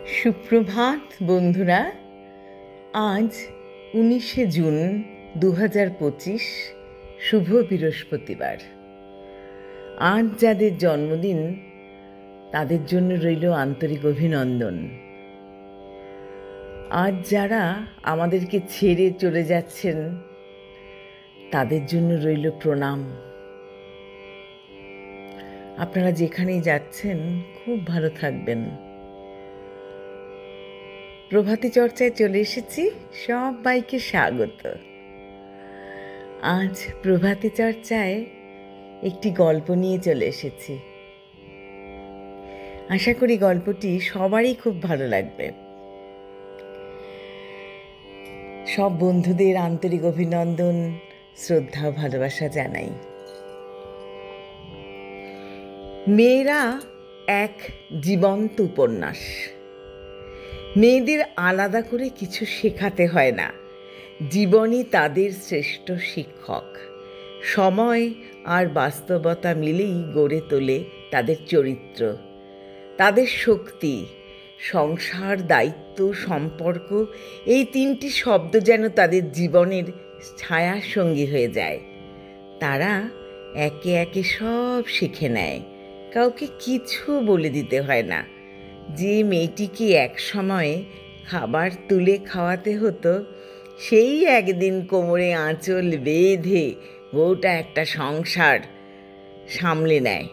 সুপ্রভাত বন্ধুরা। আজ 19শে জুন 2025, শুভ বৃহস্পতিবার। আজ যাদের জন্মদিন তাদের জন্য রইল আন্তরিক অভিনন্দন। আজ যারা আমাদেরকে ছেড়ে চলে যাচ্ছেন তাদের জন্য রইল প্রণাম। আপনারা যেখানেই যাচ্ছেন খুব ভালো থাকবেন। প্রভাতী চর্চায় চলে এসেছি, সবাইকে স্বাগত। আজ প্রভাতী চর্চায় একটি গল্প নিয়ে চলে এসেছি। আশা করি গল্পটি সবারই খুব ভালো লাগবে। সব বন্ধুদের আন্তরিক অভিনন্দন, শ্রদ্ধা ও ভালোবাসা জানাই। মেয়েরা এক জীবন্ত উপন্যাস। মেয়েদের আলাদা করে কিছু শেখাতে হয় না, জীবনই তাদের শ্রেষ্ঠ শিক্ষক। সময় আর বাস্তবতা মিলেই গড়ে তোলে তাদের চরিত্র, তাদের শক্তি। সংসার, দায়িত্ব, সম্পর্ক, এই তিনটি শব্দ যেন তাদের জীবনের ছায়ার সঙ্গী হয়ে যায়। তারা একে একে সব শিখে নেয়, কাউকে কিছু বলে দিতে হয় না। যে মেয়েটিকে এক সময়ে খাবার তুলে খাওয়াতে হতো, সেই একদিন কোমরে আঁচল বেঁধে গোটা একটা সংসার সামলে নেয়।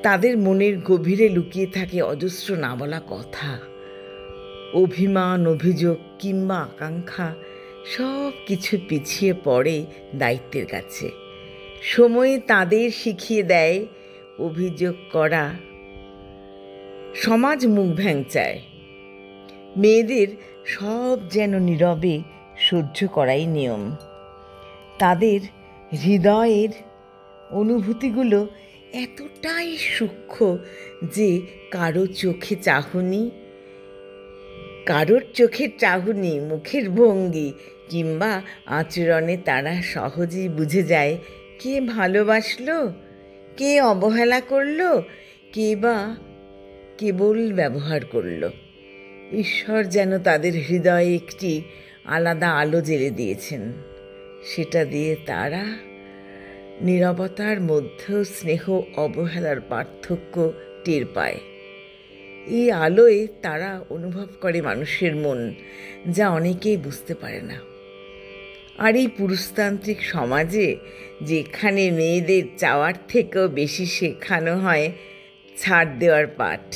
তাদের মনের গভীরে লুকিয়ে থাকে অজস্র না বলা কথা, অভিমান, অভিযোগ কিংবা আকাঙ্ক্ষা। সব কিছু পিছিয়ে পড়ে দায়িত্বের কাছে। সময় তাদের শিখিয়ে দেয় অভিযোগ করা। সমাজ মুখ ভ্যাংচায়। মেয়েদের সব যেন নীরবে সহ্য করাই নিয়ম। তাদের হৃদয়ের অনুভূতিগুলো এতটাই সূক্ষ্ম যে কারোর চোখের চাহনি, মুখের ভঙ্গি কিংবা আচরণে তারা সহজেই বুঝে যায় কে ভালোবাসলো, কে অবহেলা করলো, কে বা কেবল ব্যবহার করল। ঈশ্বর যেন তাদের হৃদয়ে একটি আলাদা আলো জ্বেলে দিয়েছেন। সেটা দিয়ে তারা নীরবতার মধ্যেও স্নেহ অবহেলার পার্থক্য টের পায়। এই আলোয় তারা অনুভব করে মানুষের মন, যা অনেকেই বুঝতে পারে না। আর এই পুরুষতান্ত্রিক সমাজে, যেখানে মেয়েদের চাওয়ার থেকেও বেশি শেখানো হয় ছাড় দেওয়ার পাঠ,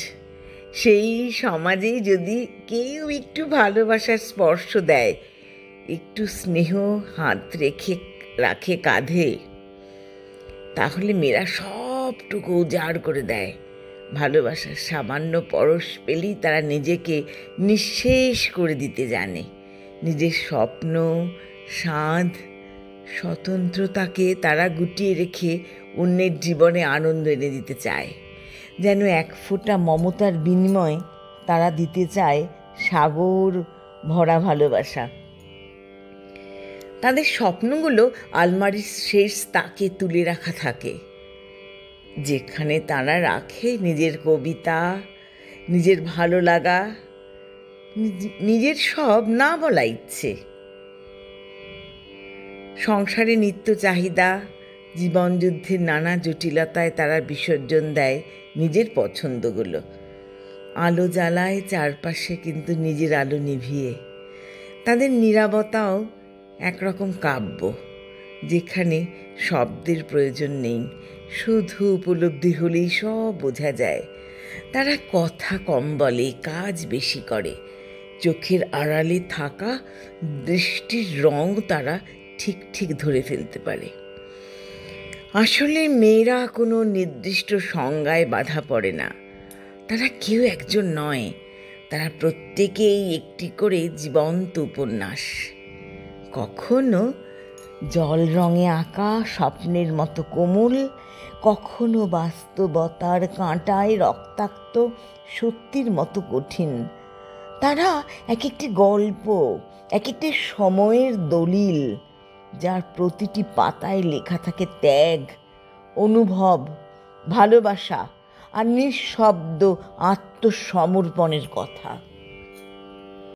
সেই সমাজেই যদি কেউ একটু ভালোবাসার স্পর্শ দেয়, একটু স্নেহ হাত রাখে কাঁধে, তাহলে মেয়েরা সবটুকু উজাড় করে দেয়। ভালোবাসার সামান্য পরশ পেলেই তারা নিজেকে নিঃশেষ করে দিতে জানে। নিজের স্বপ্ন, স্বাদ, স্বতন্ত্রতাকে তারা গুটিয়ে রেখে অন্যের জীবনে আনন্দ এনে দিতে চায়। যেন এক ফোঁটা মমতার বিনিময়ে তারা দিতে চায় সাগর ভরা ভালোবাসা। তাদের স্বপ্নগুলো আলমারির শেষ তাকে তুলে রাখা থাকে, যেখানে তারা রাখে নিজের কবিতা, নিজের ভালো লাগা, নিজের সব না বলা ইচ্ছে। সংসারে নিত্য চাহিদা, জীবনযুদ্ধের নানা জটিলতায় তারা বিসর্জন দেয় নিজের পছন্দগুলো। আলো জ্বালায় চারপাশে, কিন্তু নিজের আলো নিভিয়ে। তাদের নীরবতাও একরকম কাব্য, যেখানে শব্দের প্রয়োজন নেই, শুধু উপলব্ধি হলেই সব বোঝা যায়। তারা কথা কম বলে, কাজ বেশি করে। চোখের আড়ালে থাকা দৃষ্টির রং তারা ঠিক ধরে ফেলতে পারে। আসলে মেয়েরা কোনো নির্দিষ্ট সংজ্ঞায় বাধা পড়ে না। তারা কেউ একজন নয়, তারা প্রত্যেকেই একটি করে জীবন্ত উপন্যাস। কখনো জল রঙে আঁকা স্বপ্নের মতো কোমল, কখনো বাস্তবতার কাঁটায় রক্তাক্ত সত্যির মতো কঠিন। তারা এক একটি গল্প, এক একটি সময়ের দলিল, যার প্রতিটি পাতায় লেখা থাকে ত্যাগ, অনুভব, ভালোবাসা আর নিঃশব্দ আত্মসমর্পণের কথা।